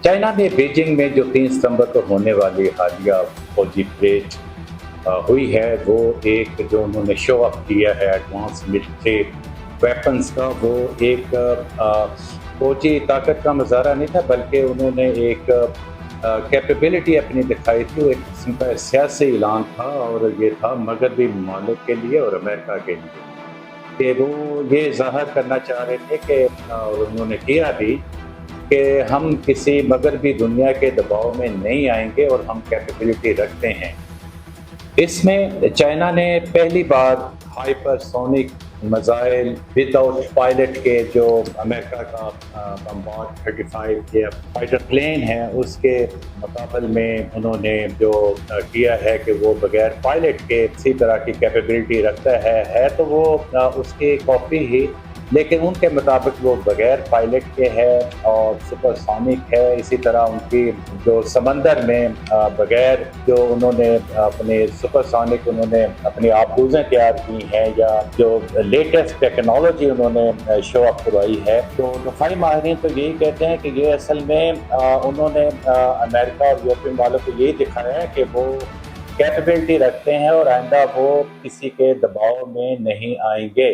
China ने Beijing में जो 3 सितंबर को होने वाली हालिया फौजी परेड हुई है, वो एक जो उन्होंने शो ऑफ किया है एडवांस मिलिट्री वेपन्स का, वो एक फौजी ताकत का मुजाहरा नहीं था, बल्कि उन्होंने एक कैपेबिलिटी अपनी दिखाई थी। वो एक किस्म का सियासी ऐलान था, और ये था मगरबी ममालिक के लिए और अमेरिका के लिए कि वो ये ज़ाहिर करना चाह रहे थे कि और उन्होंने किया भी कि हम किसी मगरबी दुनिया के दबाव में नहीं आएँगे और हम कैपेबिलिटी रखते हैं। इसमें चाइना ने पहली बार हाइपरसोनिक मिसाइल विदाउट पायलट के जो अमेरिका का बम्बार्ड 35 या फाइटर प्लेन है, उसके मुकाबले में उन्होंने जो किया है कि वो बगैर पायलट के इसी तरह की कैपेबिलिटी रखता है तो वो उसकी कॉपी ही, लेकिन उनके मुताबिक वो बगैर पायलट के है और सुपरसोनिक है। इसी तरह उनकी जो समंदर में बगैर जो उन्होंने अपने सुपरसोनिक उन्होंने अपनी आबरूजें तैयार की हैं, या जो लेटेस्ट टेक्नोलॉजी उन्होंने शो ऑफ करवाई है, तो दफाई माहिरीन तो यही कहते हैं कि ये असल में उन्होंने अमेरिका और यूरोपियन वालों को यही दिखाया है कि वो कैपेबिलिटी रखते हैं और आइंदा वो किसी के दबाव में नहीं आएंगे।